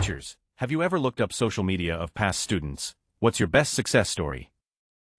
Teachers, have you ever looked up social media of past students? What's your best success story?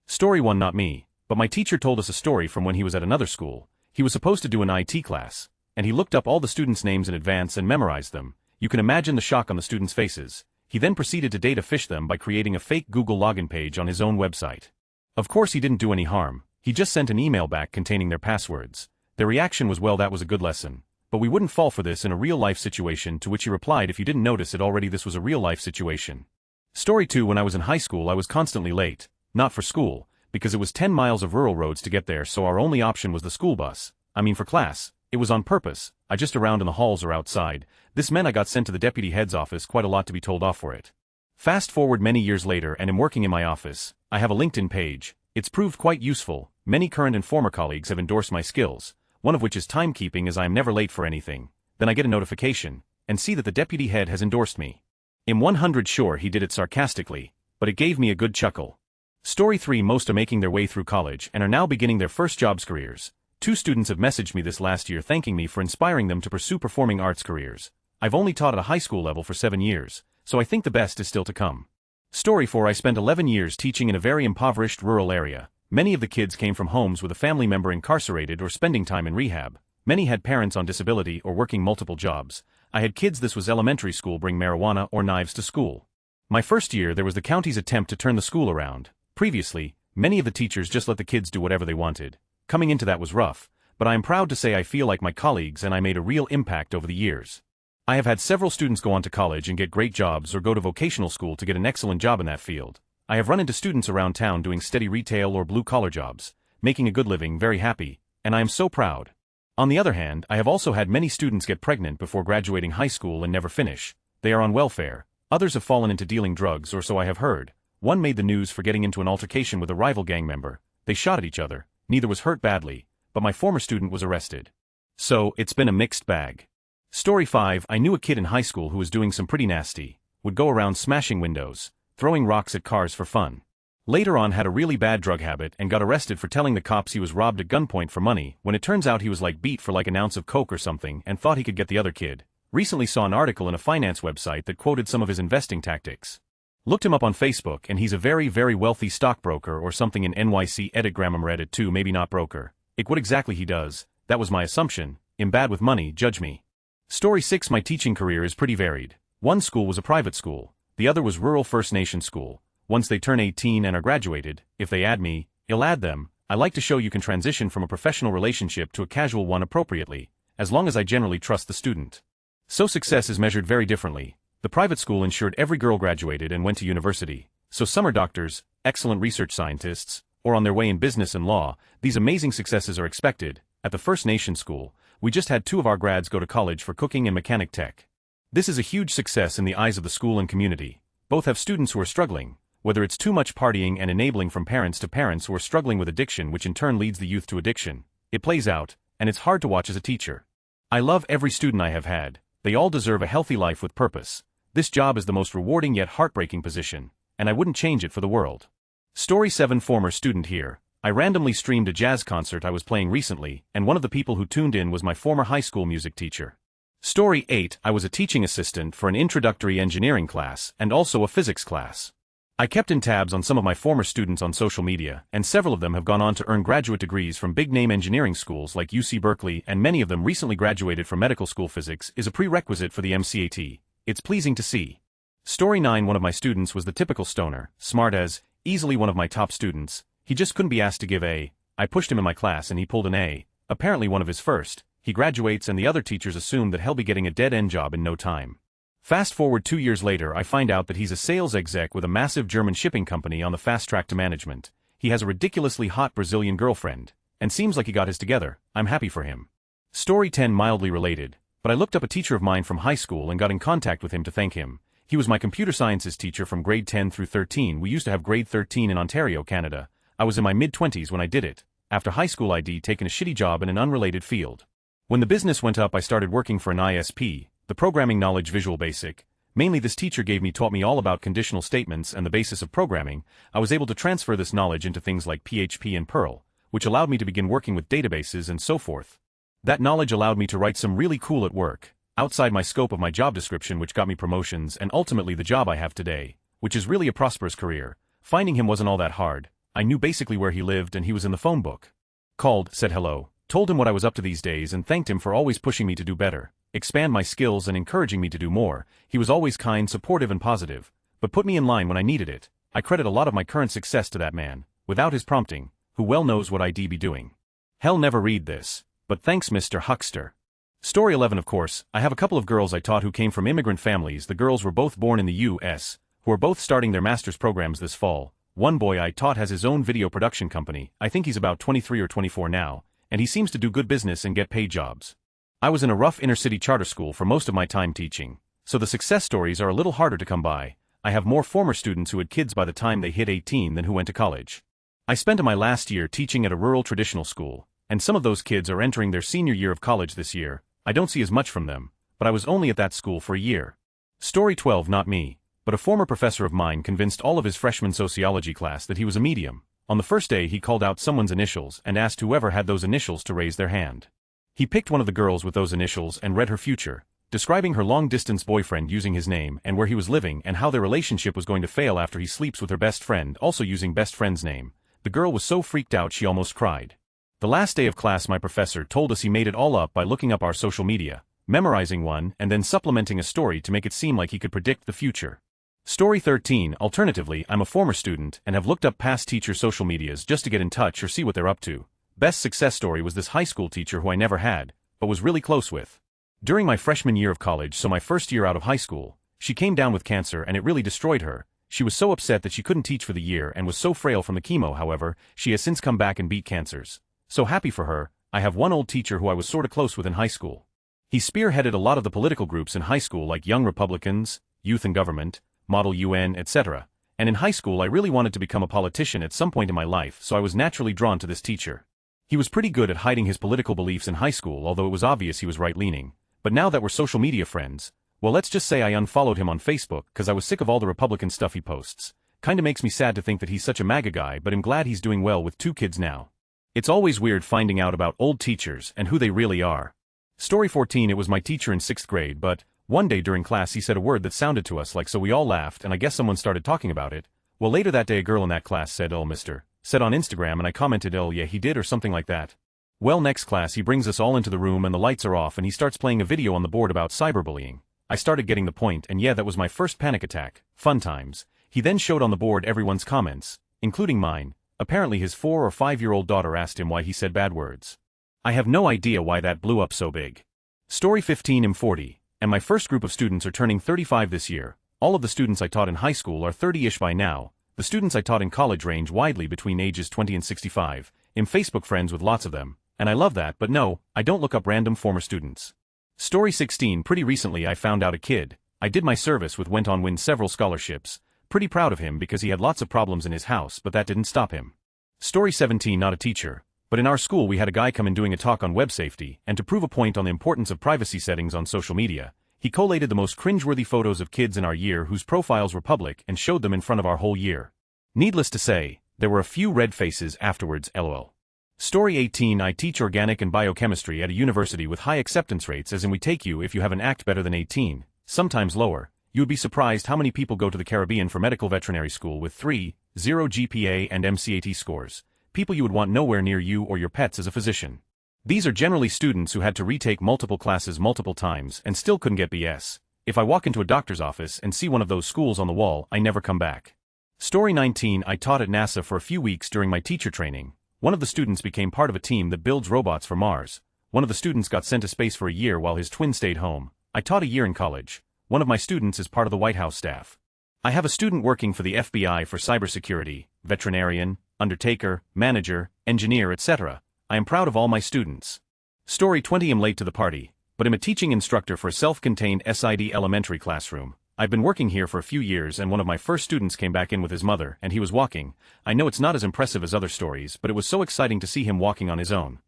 Story 1. Not me, but my teacher told us a story from when he was at another school. He was supposed to do an IT class, and he looked up all the students' names in advance and memorized them. You can imagine the shock on the students' faces. He then proceeded to data fish them by creating a fake Google login page on his own website. Of course he didn't do any harm. He just sent an email back containing their passwords. Their reaction was, well, that was a good lesson. But we wouldn't fall for this in a real-life situation, to which he replied, if you didn't notice it already, this was a real-life situation. Story 2. When I was in high school I was constantly late. Not for school, because it was 10 miles of rural roads to get there, so our only option was the school bus. I mean for class. It was on purpose. I just around in the halls or outside. This meant I got sent to the deputy head's office quite a lot to be told off for it. Fast forward many years later and am working in my office. I have a LinkedIn page. It's proved quite useful. Many current and former colleagues have endorsed my skills, one of which is timekeeping, as I am never late for anything. Then I get a notification, and see that the deputy head has endorsed me. I'm 100 sure he did it sarcastically, but it gave me a good chuckle. Story 3. Most are making their way through college and are now beginning their first jobs careers. 2 students have messaged me this last year thanking me for inspiring them to pursue performing arts careers. I've only taught at a high school level for 7 years, so I think the best is still to come. Story 4. I spent 11 years teaching in a very impoverished rural area. Many of the kids came from homes with a family member incarcerated or spending time in rehab. Many had parents on disability or working multiple jobs. I had kids, this was elementary school, bring marijuana or knives to school. My first year there was the county's attempt to turn the school around. Previously, many of the teachers just let the kids do whatever they wanted. Coming into that was rough, but I am proud to say I feel like my colleagues and I made a real impact over the years. I have had several students go on to college and get great jobs or go to vocational school to get an excellent job in that field. I have run into students around town doing steady retail or blue-collar jobs, making a good living, very happy, and I am so proud. On the other hand, I have also had many students get pregnant before graduating high school and never finish. They are on welfare. Others have fallen into dealing drugs, or so I have heard. One made the news for getting into an altercation with a rival gang member. They shot at each other. Neither was hurt badly, but my former student was arrested. So, it's been a mixed bag. Story 5. I knew a kid in high school who was doing some pretty nasty. Would go around smashing windows, throwing rocks at cars for fun. Later on had a really bad drug habit and got arrested for telling the cops he was robbed at gunpoint for money, when it turns out he was beat for an ounce of coke or something and thought he could get the other kid. Recently saw an article in a finance website that quoted some of his investing tactics. Looked him up on Facebook and he's a very, very wealthy stockbroker or something in NYC. Edit Grammar Reddit 2. Maybe not broker. What exactly he does, that was my assumption. I'm bad with money, judge me. Story 6. My teaching career is pretty varied. One school was a private school. The other was rural First Nation school. Once they turn 18 and are graduated, if they add me, I'll add them. I like to show you can transition from a professional relationship to a casual one appropriately, as long as I generally trust the student. So success is measured very differently. The private school ensured every girl graduated and went to university. So some are doctors, excellent research scientists, or on their way in business and law. These amazing successes are expected. At the First Nation school, we just had 2 of our grads go to college for cooking and mechanic tech. This is a huge success in the eyes of the school and community. Both have students who are struggling, whether it's too much partying and enabling from parents to parents who are struggling with addiction, which in turn leads the youth to addiction. It plays out, and it's hard to watch as a teacher. I love every student I have had. They all deserve a healthy life with purpose. This job is the most rewarding yet heartbreaking position, and I wouldn't change it for the world. Story 7. Former student here. I randomly streamed a jazz concert I was playing recently, and one of the people who tuned in was my former high school music teacher. Story 8. I was a teaching assistant for an introductory engineering class and also a physics class. I kept in tabs on some of my former students on social media, and several of them have gone on to earn graduate degrees from big-name engineering schools like UC Berkeley, and many of them recently graduated from medical school. Physics is a prerequisite for the MCAT. It's pleasing to see. Story 9. One of my students was the typical stoner, smart as, easily one of my top students. He just couldn't be asked to give A. I pushed him in my class and he pulled an A, apparently one of his first. He graduates and the other teachers assume that he'll be getting a dead-end job in no time. Fast forward 2 years later, I find out that he's a sales exec with a massive German shipping company on the fast track to management. He has a ridiculously hot Brazilian girlfriend, and seems like he got his together. I'm happy for him. Story 10. Mildly related, but I looked up a teacher of mine from high school and got in contact with him to thank him. He was my computer sciences teacher from grade 10 through 13. We used to have grade 13 in Ontario, Canada. I was in my mid-20s when I did it. After high school I'd taken a shitty job in an unrelated field. When the business went up I started working for an ISP, the Programming Knowledge Visual Basic. Mainly this teacher taught me all about conditional statements and the basis of programming. I was able to transfer this knowledge into things like PHP and Perl, which allowed me to begin working with databases and so forth. That knowledge allowed me to write some really cool at work. outside my scope of my job description, which got me promotions and ultimately the job I have today, which is really a prosperous career. Finding him wasn't all that hard. I knew basically where he lived and he was in the phone book. Called, said hello, told him what I was up to these days and thanked him for always pushing me to do better, expand my skills and encouraging me to do more. He was always kind, supportive and positive, but put me in line when I needed it. I credit a lot of my current success to that man, without his prompting, who well knows what I'd be doing. Hell, never read this, but thanks Mr. Huckster. Story 11. Of course, I have a couple of girls I taught who came from immigrant families. The girls were both born in the U.S., who are both starting their master's programs this fall. One boy I taught has his own video production company. I think he's about 23 or 24 now, and he seems to do good business and get paid jobs. I was in a rough inner-city charter school for most of my time teaching, so the success stories are a little harder to come by. I have more former students who had kids by the time they hit 18 than who went to college. I spent my last year teaching at a rural traditional school, and some of those kids are entering their senior year of college this year. I don't see as much from them, but I was only at that school for a year. Story 12. Not me, but a former professor of mine convinced all of his freshman sociology class that he was a medium. On the first day he called out someone's initials and asked whoever had those initials to raise their hand. He picked one of the girls with those initials and read her future, describing her long-distance boyfriend using his name and where he was living and how their relationship was going to fail after he sleeps with her best friend, also using best friend's name. The girl was so freaked out she almost cried. The last day of class my professor told us he made it all up by looking up our social media, memorizing one and then supplementing a story to make it seem like he could predict the future. Story 13. Alternatively, I'm a former student and have looked up past teachers' social medias just to get in touch or see what they're up to. Best success story was this high school teacher who I never had, but was really close with. During my freshman year of college, so my first year out of high school, she came down with cancer and it really destroyed her. She was so upset that she couldn't teach for the year and was so frail from the chemo. However, she has since come back and beat cancers. So happy for her. I have one old teacher who I was sorta close with in high school. He spearheaded a lot of the political groups in high school like Young Republicans, Youth in Government, Model UN, etc. And in high school I really wanted to become a politician at some point in my life, so I was naturally drawn to this teacher. He was pretty good at hiding his political beliefs in high school, although it was obvious he was right-leaning. But now that we're social media friends, well, let's just say I unfollowed him on Facebook cause I was sick of all the Republican stuff he posts. Kinda makes me sad to think that he's such a MAGA guy, but I'm glad he's doing well with 2 kids now. It's always weird finding out about old teachers and who they really are. Story 14. It was my teacher in 6th grade, but one day during class he said a word that sounded to us like, so we all laughed and I guess someone started talking about it. Well, later that day a girl in that class said, "Oh, mister," said on Instagram, and I commented, "Oh yeah, he did," or something like that. Well, next class he brings us all into the room and the lights are off and he starts playing a video on the board about cyberbullying. I started getting the point, and yeah, that was my first panic attack. Fun times. He then showed on the board everyone's comments, including mine. Apparently his 4 or 5-year-old daughter asked him why he said bad words. I have no idea why that blew up so big. Story 15. I'm 40, and my first group of students are turning 35 this year. All of the students I taught in high school are 30-ish by now. The students I taught in college range widely between ages 20 and 65. I'm Facebook friends with lots of them, and I love that, but no, I don't look up random former students. Story 16. Pretty recently I found out a kid I did my service with went on win several scholarships. Pretty proud of him because he had lots of problems in his house, but that didn't stop him. Story 17. Not a teacher, but in our school we had a guy come in doing a talk on web safety, and to prove a point on the importance of privacy settings on social media, he collated the most cringeworthy photos of kids in our year whose profiles were public and showed them in front of our whole year. Needless to say, there were a few red faces afterwards, lol. Story 18. I teach organic and biochemistry at a university with high acceptance rates, as in we take you if you have an act better than 18, sometimes lower. You would be surprised how many people go to the Caribbean for medical veterinary school with 3.0 GPA and MCAT scores. People you would want nowhere near you or your pets as a physician. These are generally students who had to retake multiple classes multiple times and still couldn't get BS. If I walk into a doctor's office and see one of those schools on the wall, I never come back. Story 19. I taught at NASA for a few weeks during my teacher training. One of the students became part of a team that builds robots for Mars. One of the students got sent to space for a year while his twin stayed home. I taught a year in college. One of my students is part of the White House staff. I have a student working for the FBI for cybersecurity, veterinarian, undertaker, manager, engineer, etc. I am proud of all my students. Story 20. I'm late to the party, but I'm a teaching instructor for a self-contained SID elementary classroom. I've been working here for a few years and one of my first students came back in with his mother and he was walking. I know it's not as impressive as other stories, but it was so exciting to see him walking on his own.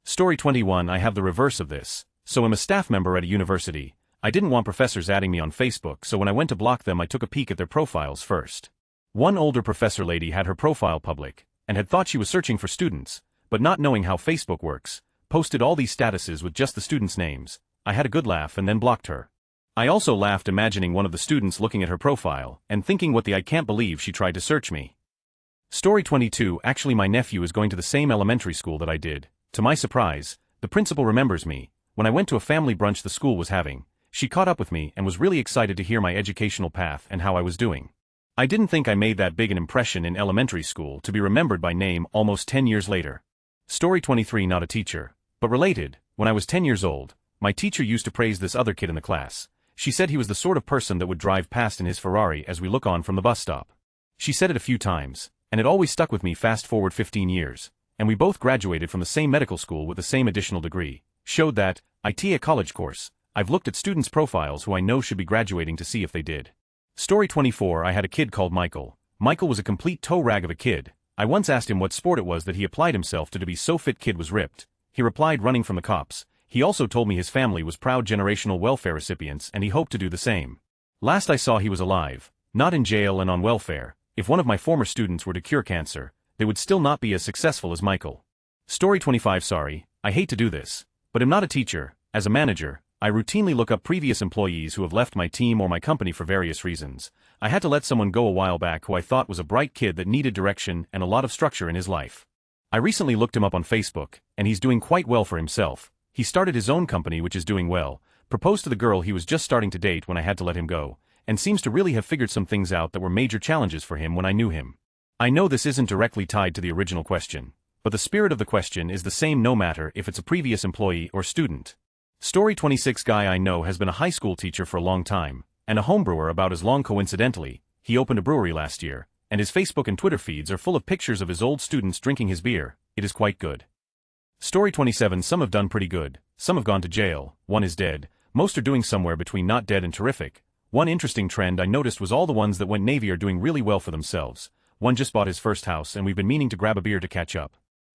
Story 21. I have the reverse of this. So I'm a staff member at a university. I didn't want professors adding me on Facebook, so when I went to block them I took a peek at their profiles first. One older professor lady had her profile public, and had thought she was searching for students, but not knowing how Facebook works, posted all these statuses with just the students' names. I had a good laugh and then blocked her. I also laughed imagining one of the students looking at her profile and thinking what the I can't believe she tried to search me. Story 22. Actually, my nephew is going to the same elementary school that I did. To my surprise, the principal remembers me. When I went to a family brunch the school was having, she caught up with me and was really excited to hear my educational path and how I was doing. I didn't think I made that big an impression in elementary school to be remembered by name almost 10 years later. Story 23. Not a teacher, but related. When I was 10 years old, my teacher used to praise this other kid in the class. She said he was the sort of person that would drive past in his Ferrari as we look on from the bus stop. She said it a few times, and it always stuck with me. Fast forward 15 years, and we both graduated from the same medical school with the same additional degree. Showed that, a college course. I've looked at students' profiles who I know should be graduating to see if they did. Story 24. I had a kid called Michael. Michael was a complete toe rag of a kid. I once asked him what sport it was that he applied himself to be so fit. Kid was ripped. He replied running from the cops. He also told me his family was proud generational welfare recipients and he hoped to do the same. Last I saw he was alive, not in jail and on welfare. If one of my former students were to cure cancer, they would still not be as successful as Michael. Story 25. Sorry, I hate to do this, but I'm not a teacher. As a manager, I routinely look up previous employees who have left my team or my company for various reasons. I had to let someone go a while back who I thought was a bright kid that needed direction and a lot of structure in his life. I recently looked him up on Facebook, and he's doing quite well for himself. He started his own company which is doing well, proposed to the girl he was just starting to date when I had to let him go, and seems to really have figured some things out that were major challenges for him when I knew him. I know this isn't directly tied to the original question, but the spirit of the question is the same no matter if it's a previous employee or student. Story 26. Guy I know has been a high school teacher for a long time, and a homebrewer about as long. Coincidentally, he opened a brewery last year, and his Facebook and Twitter feeds are full of pictures of his old students drinking his beer. It is quite good. Story 27. Some have done pretty good, some have gone to jail, one is dead, most are doing somewhere between not dead and terrific. One interesting trend I noticed was all the ones that went Navy are doing really well for themselves. One just bought his first house and we've been meaning to grab a beer to catch up.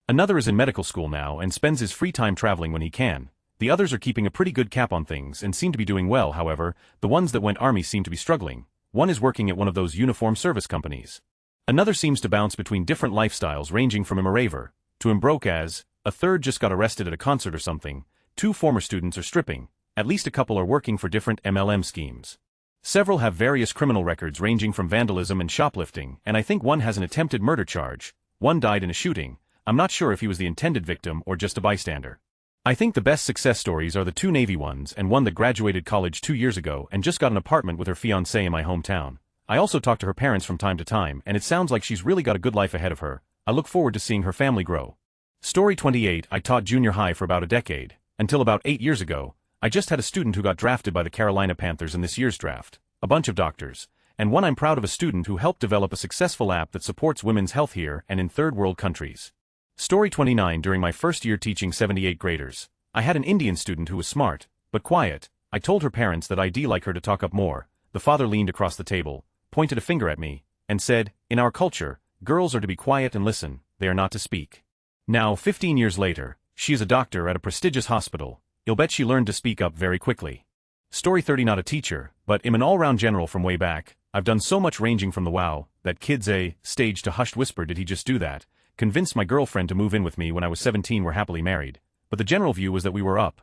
Another is in medical school now and spends his free time traveling when he can. The others are keeping a pretty good cap on things and seem to be doing well. However, the ones that went Army seem to be struggling. One is working at one of those uniform service companies. Another seems to bounce between different lifestyles ranging from a raver to broke as. A third just got arrested at a concert or something. 2 former students are stripping. At least a couple are working for different MLM schemes. Several have various criminal records ranging from vandalism and shoplifting, and I think one has an attempted murder charge. One died in a shooting. I'm not sure if he was the intended victim or just a bystander. I think the best success stories are the 2 Navy ones and one that graduated college 2 years ago and just got an apartment with her fiancé in my hometown. I also talk to her parents from time to time and it sounds like she's really got a good life ahead of her. I look forward to seeing her family grow. Story 28. I taught junior high for about a decade. Until about 8 years ago, I just had a student who got drafted by the Carolina Panthers in this year's draft, a bunch of doctors, and one I'm proud of, a student who helped develop a successful app that supports women's health here and in third world countries. Story 29. During my first year teaching 78 graders, I had an Indian student who was smart, but quiet. I told her parents that I'd like her to talk up more. The father leaned across the table, pointed a finger at me, and said, "In our culture, girls are to be quiet and listen, they are not to speak." Now, 15 years later, she is a doctor at a prestigious hospital. You'll bet she learned to speak up very quickly. Story 30. Not a teacher, but am an all-round general from way back. I've done so much ranging from the wow, that kid's a stage to hushed whisper, did he just do that? Convinced my girlfriend to move in with me when I was 17. We're happily married. But the general view was that we were up.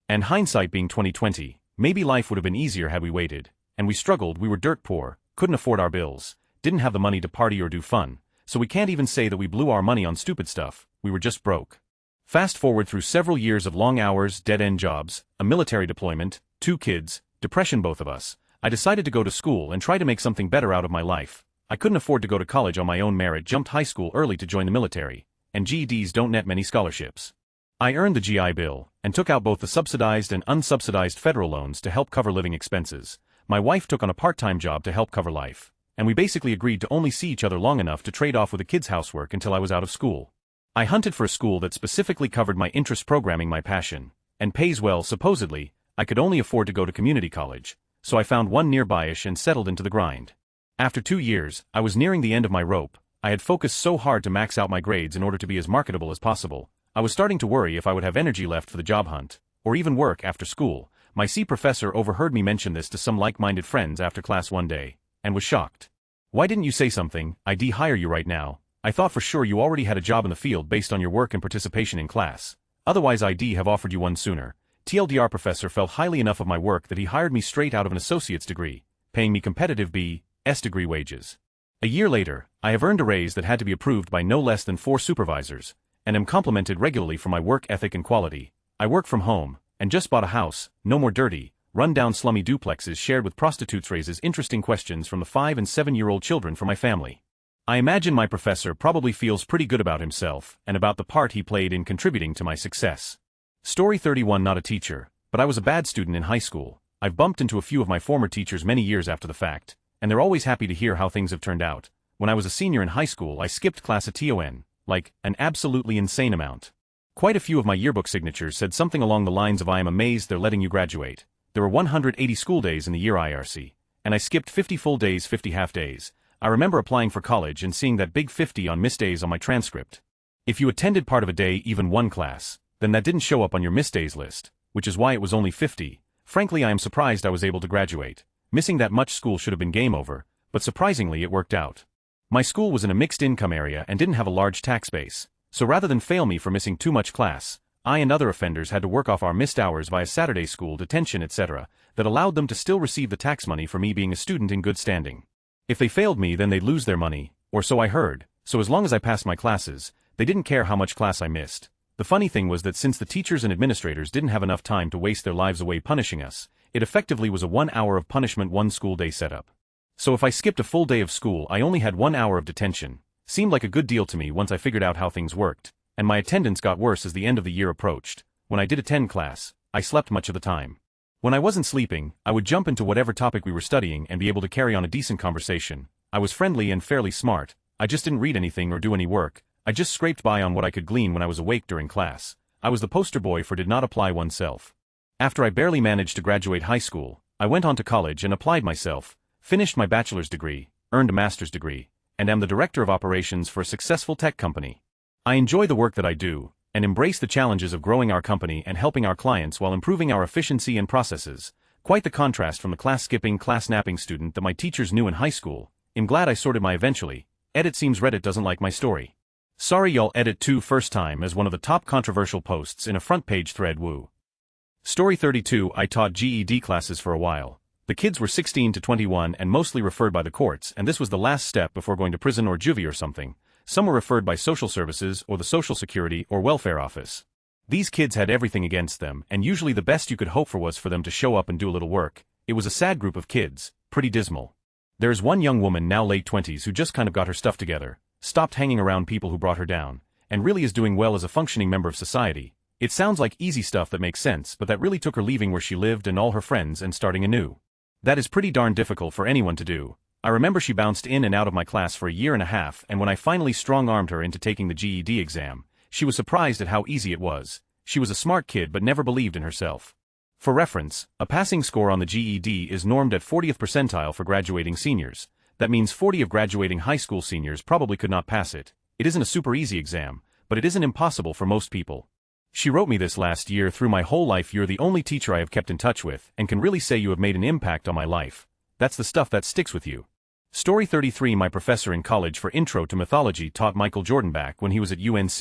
And hindsight being 2020, maybe life would have been easier had we waited. And we struggled, we were dirt poor, couldn't afford our bills, didn't have the money to party or do fun, so we can't even say that we blew our money on stupid stuff, we were just broke. Fast forward through several years of long hours, dead-end jobs, a military deployment, 2 kids, depression, both of us, I decided to go to school and try to make something better out of my life. I couldn't afford to go to college on my own merit, jumped high school early to join the military, and GEDs don't net many scholarships. I earned the GI Bill, and took out both the subsidized and unsubsidized federal loans to help cover living expenses. My wife took on a part-time job to help cover life, and we basically agreed to only see each other long enough to trade off with the kids' housework until I was out of school. I hunted for a school that specifically covered my interest, programming my passion, and pays well. Supposedly, I could only afford to go to community college, so I found one nearby-ish and settled into the grind. After 2 years, I was nearing the end of my rope. I had focused so hard to max out my grades in order to be as marketable as possible. I was starting to worry if I would have energy left for the job hunt, or even work after school. My C professor overheard me mention this to some like-minded friends after class one day, and was shocked. "Why didn't you say something? I'd hire you right now. I thought for sure you already had a job in the field based on your work and participation in class. Otherwise I'd have offered you one sooner. TLDR professor felt highly enough of my work that he hired me straight out of an associate's degree, paying me competitive B.S. degree wages. A year later, I have earned a raise that had to be approved by no less than 4 supervisors, and am complimented regularly for my work ethic and quality. I work from home, and just bought a house, no more dirty, run-down slummy duplexes shared with prostitutes. Raises interesting questions from the 5- and 7-year-old children for my family. I imagine my professor probably feels pretty good about himself and about the part he played in contributing to my success. Story 31. Not a teacher, but I was a bad student in high school. I've bumped into a few of my former teachers many years after the fact, and they're always happy to hear how things have turned out. When I was a senior in high school, I skipped class a ton, like, an absolutely insane amount. Quite a few of my yearbook signatures said something along the lines of "I am amazed they're letting you graduate." There were 180 school days in the year IRC, and I skipped 50 full days, 50 half days. I remember applying for college and seeing that big 50 on missed days on my transcript. If you attended part of a day, even one class, then that didn't show up on your missed days list, which is why it was only 50. Frankly, I am surprised I was able to graduate. Missing that much school should have been game over, but surprisingly it worked out. My school was in a mixed income area and didn't have a large tax base, so rather than fail me for missing too much class, I and other offenders had to work off our missed hours via Saturday school detention, etc., that allowed them to still receive the tax money for me being a student in good standing. If they failed me, then they'd lose their money, or so I heard, so as long as I passed my classes, they didn't care how much class I missed. The funny thing was that since the teachers and administrators didn't have enough time to waste their lives away punishing us, it effectively was a 1 hour of punishment, 1 school day setup. So if I skipped a full day of school, I only had 1 hour of detention. Seemed like a good deal to me once I figured out how things worked, and my attendance got worse as the end of the year approached. When I did attend class, I slept much of the time. When I wasn't sleeping, I would jump into whatever topic we were studying and be able to carry on a decent conversation. I was friendly and fairly smart. I just didn't read anything or do any work. I just scraped by on what I could glean when I was awake during class. I was the poster boy for did not apply oneself. After I barely managed to graduate high school, I went on to college and applied myself, finished my bachelor's degree, earned a master's degree, and am the director of operations for a successful tech company. I enjoy the work that I do, and embrace the challenges of growing our company and helping our clients while improving our efficiency and processes. Quite the contrast from the class-skipping, class-napping student that my teachers knew in high school. I'm glad I sorted my eventually. Edit seems Reddit doesn't like my story. Sorry y'all. Edit 2 first time as one of the top controversial posts in a front page thread. Woo. Story 32. I taught GED classes for a while. The kids were 16 to 21 and mostly referred by the courts, and this was the last step before going to prison or juvie or something. Some were referred by social services or the Social Security or Welfare Office. These kids had everything against them, and usually the best you could hope for was for them to show up and do a little work. It was a sad group of kids, pretty dismal. There's one young woman now late 20s who just kind of got her stuff together, stopped hanging around people who brought her down, and really is doing well as a functioning member of society. It sounds like easy stuff that makes sense, but that really took her leaving where she lived and all her friends and starting anew. That is pretty darn difficult for anyone to do. I remember she bounced in and out of my class for a year and a half, and when I finally strong-armed her into taking the GED exam, she was surprised at how easy it was. She was a smart kid but never believed in herself. For reference, a passing score on the GED is normed at 40th percentile for graduating seniors. That means 40 of graduating high school seniors probably could not pass it. It isn't a super easy exam, but it isn't impossible for most people. She wrote me this last year: through my whole life you're the only teacher I have kept in touch with, and can really say you have made an impact on my life. That's the stuff that sticks with you. Story 33. My professor in college for Intro to Mythology taught Michael Jordan back when he was at UNC.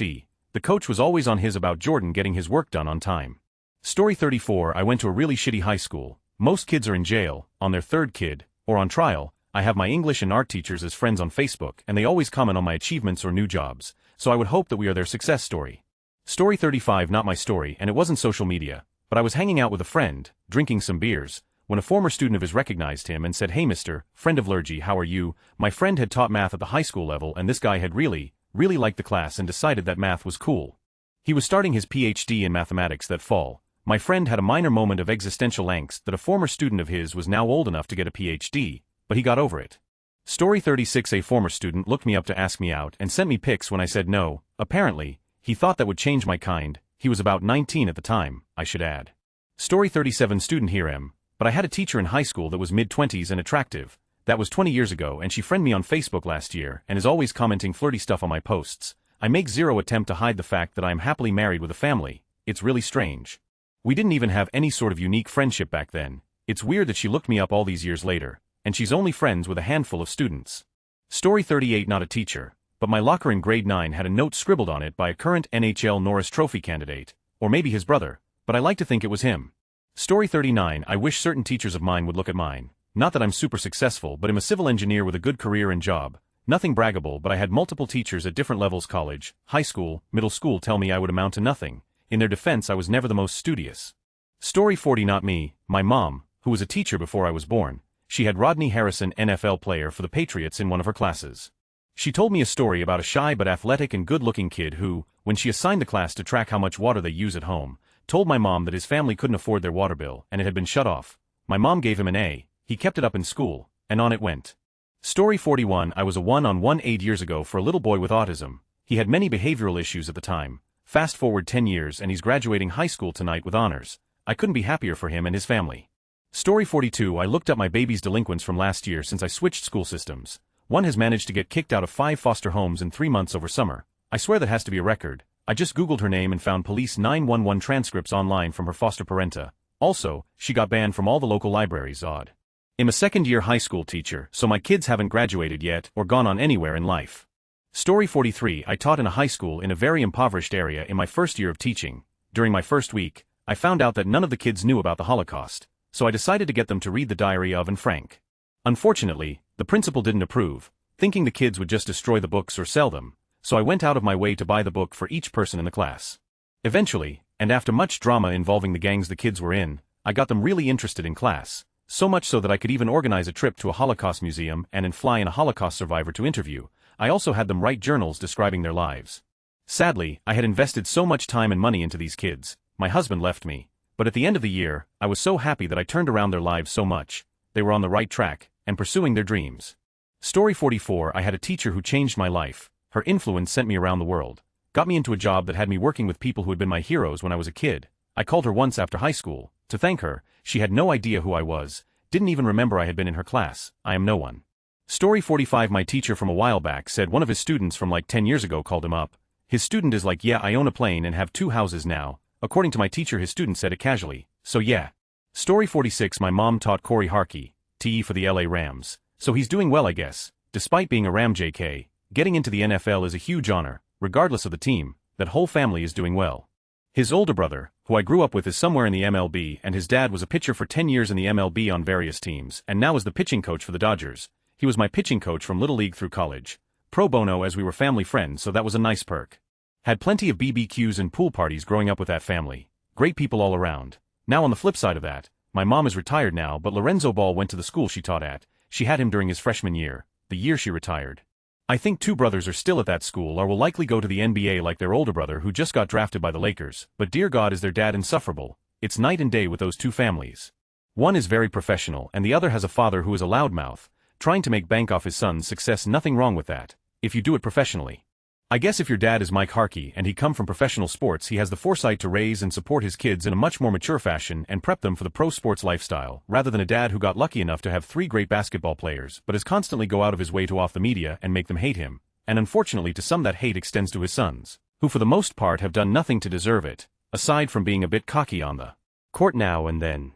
The coach was always on his about Jordan getting his work done on time. Story 34. I went to a really shitty high school. Most kids are in jail, on their third kid, or on trial. I have my English and art teachers as friends on Facebook, and they always comment on my achievements or new jobs, so I would hope that we are their success story. Story 35. Not my story, and it wasn't social media, but I was hanging out with a friend, drinking some beers, when a former student of his recognized him and said, "Hey Mr. Friend of Lurgy, how are you?" My friend had taught math at the high school level, and this guy had really liked the class and decided that math was cool. He was starting his PhD in mathematics that fall. My friend had a minor moment of existential angst that a former student of his was now old enough to get a PhD, but he got over it. Story 36. A former student looked me up to ask me out and sent me pics when I said no. Apparently, he thought that would change my kind. He was about 19 at the time, I should add. Story 37. Student here am. But I had a teacher in high school that was mid-20s and attractive. That was 20 years ago, and she friended me on Facebook last year and is always commenting flirty stuff on my posts. I make zero attempt to hide the fact that I am happily married with a family. It's really strange. We didn't even have any sort of unique friendship back then. It's weird that she looked me up all these years later, and she's only friends with a handful of students. Story 38. Not a teacher, but my locker in grade 9 had a note scribbled on it by a current NHL Norris Trophy candidate, or maybe his brother, but I like to think it was him. Story 39. I wish certain teachers of mine would look at mine. Not that I'm super successful, but I'm a civil engineer with a good career and job. Nothing braggable, but I had multiple teachers at different levels: college, high school, middle school, tell me I would amount to nothing. In their defense, I was never the most studious. Story 40. Not me, my mom, who was a teacher before I was born. She had Rodney Harrison, NFL player for the Patriots, in one of her classes. She told me a story about a shy but athletic and good-looking kid who, when she assigned the class to track how much water they use at home, told my mom that his family couldn't afford their water bill and it had been shut off. My mom gave him an A, he kept it up in school, and on it went. Story 41. I was a one-on-one 8 years ago for a little boy with autism. He had many behavioral issues at the time. Fast forward 10 years and he's graduating high school tonight with honors. I couldn't be happier for him and his family. Story 42. I looked up my baby's delinquents from last year since I switched school systems. One has managed to get kicked out of 5 foster homes in 3 months over summer. I swear that has to be a record. I just googled her name and found police 911 transcripts online from her foster parenta. Also, she got banned from all the local libraries. Odd. I'm a second-year high school teacher, so my kids haven't graduated yet or gone on anywhere in life. Story 43. I taught in a high school in a very impoverished area in my first year of teaching. During my first week, I found out that none of the kids knew about the Holocaust, so I decided to get them to read the diary of Anne Frank. Unfortunately, the principal didn't approve, thinking the kids would just destroy the books or sell them, so I went out of my way to buy the book for each person in the class. Eventually, and after much drama involving the gangs the kids were in, I got them really interested in class, so much so that I could even organize a trip to a Holocaust museum and fly in a Holocaust survivor to interview. I also had them write journals describing their lives. Sadly, I had invested so much time and money into these kids. My husband left me, but at the end of the year, I was so happy that I turned around their lives so much. They were on the right track, and pursuing their dreams. Story 44. I had a teacher who changed my life. Her influence sent me around the world. Got me into a job that had me working with people who had been my heroes when I was a kid. I called her once after high school to thank her. She had no idea who I was, didn't even remember I had been in her class. I am no one. Story 45. My teacher from a while back said one of his students from like 10 years ago called him up. His student is like, yeah, I own a plane and have 2 houses now. According to my teacher, his student said it casually. So yeah. Story 46. My mom taught Corey Harkey, TE for the LA Rams. So he's doing well, I guess. Despite being a Ram, JK, getting into the NFL is a huge honor, regardless of the team. That whole family is doing well. His older brother, who I grew up with, is somewhere in the MLB, and his dad was a pitcher for 10 years in the MLB on various teams, and now is the pitching coach for the Dodgers. He was my pitching coach from Little League through college. Pro bono, as we were family friends, so that was a nice perk. Had plenty of BBQs and pool parties growing up with that family. Great people all around. Now on the flip side of that, my mom is retired now, but Lorenzo Ball went to the school she taught at. She had him during his freshman year, the year she retired. I think 2 brothers are still at that school or will likely go to the NBA like their older brother who just got drafted by the Lakers, but dear God, is their dad insufferable. It's night and day with those 2 families. One is very professional and the other has a father who is a loudmouth, trying to make bank off his son's success. Nothing wrong with that, if you do it professionally. I guess if your dad is Mike Harkey and he come from professional sports, he has the foresight to raise and support his kids in a much more mature fashion and prep them for the pro sports lifestyle, rather than a dad who got lucky enough to have 3 great basketball players but is constantly go out of his way to off the media and make them hate him, and unfortunately to some that hate extends to his sons, who for the most part have done nothing to deserve it, aside from being a bit cocky on the court now and then.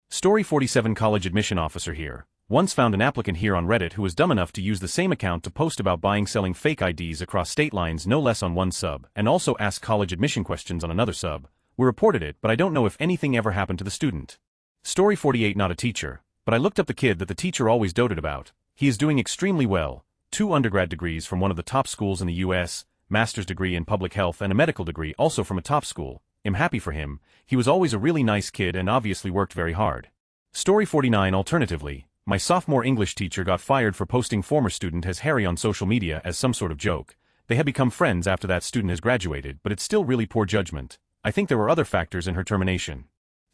Story 47. College admission officer here. Once found an applicant here on Reddit who was dumb enough to use the same account to post about selling fake IDs across state lines, no less, on one sub, and also ask college admission questions on another sub. We reported it, but I don't know if anything ever happened to the student. Story 48. Not a teacher, but I looked up the kid that the teacher always doted about. He is doing extremely well. 2 undergrad degrees from one of the top schools in the US, master's degree in public health and a medical degree also from a top school. I'm happy for him. He was always a really nice kid and obviously worked very hard. Story 49. Alternatively, my sophomore English teacher got fired for posting former student as Harry on social media as some sort of joke. They had become friends after that student has graduated, but it's still really poor judgment. I think there were other factors in her termination.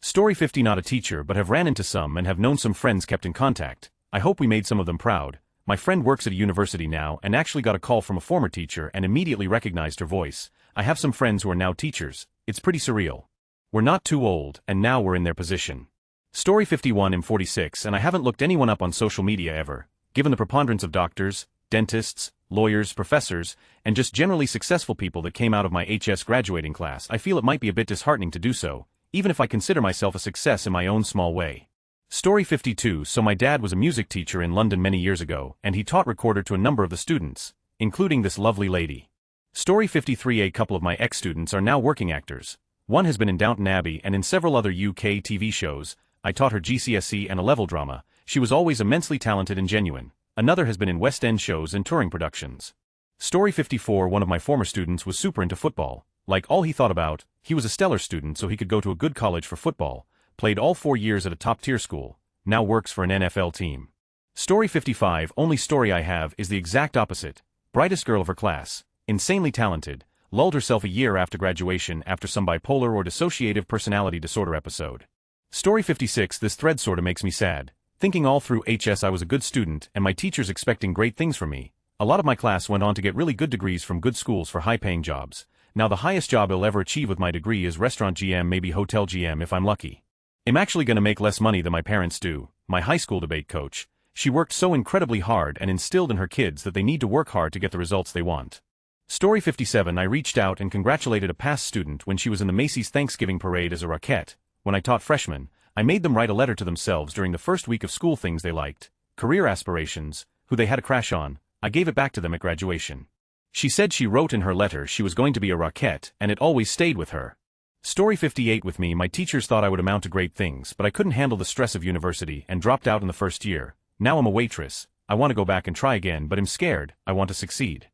Story 50. Not a teacher, but have ran into some and have known some friends, kept in contact. I hope we made some of them proud. My friend works at a university now and actually got a call from a former teacher and immediately recognized her voice. I have some friends who are now teachers. It's pretty surreal. We're not too old, and now we're in their position. Story 51. I'm 46 and I haven't looked anyone up on social media ever. Given the preponderance of doctors, dentists, lawyers, professors, and just generally successful people that came out of my HS graduating class, I feel it might be a bit disheartening to do so, even if I consider myself a success in my own small way. Story 52. So my dad was a music teacher in London many years ago, and he taught recorder to a number of the students, including this lovely lady. Story 53. A couple of my ex-students are now working actors. One has been in Downton Abbey and in several other UK TV shows. I taught her GCSE and A-level drama. She was always immensely talented and genuine. Another has been in West End shows and touring productions. Story 54. One of my former students was super into football. Like all he thought about, he was a stellar student so he could go to a good college for football, played all 4 years at a top-tier school, now works for an NFL team. Story 55. Only story I have is the exact opposite. Brightest girl of her class, insanely talented, lulled herself a year after graduation after some bipolar or dissociative personality disorder episode. Story 56. This thread sorta makes me sad. Thinking all through HS I was a good student and my teachers expecting great things from me. A lot of my class went on to get really good degrees from good schools for high-paying jobs. Now the highest job I'll ever achieve with my degree is restaurant GM, maybe hotel GM if I'm lucky. I'm actually gonna make less money than my parents do. My high school debate coach, she worked so incredibly hard and instilled in her kids that they need to work hard to get the results they want. Story 57. I reached out and congratulated a past student when she was in the Macy's Thanksgiving parade as a Rockette. When I taught freshmen, I made them write a letter to themselves during the first week of school, things they liked, career aspirations, who they had a crush on. I gave it back to them at graduation. She said she wrote in her letter she was going to be a Rockette and it always stayed with her. Story 58. With me, my teachers thought I would amount to great things, but I couldn't handle the stress of university and dropped out in the first year. Now I'm a waitress. I want to go back and try again, but I'm scared. I want to succeed.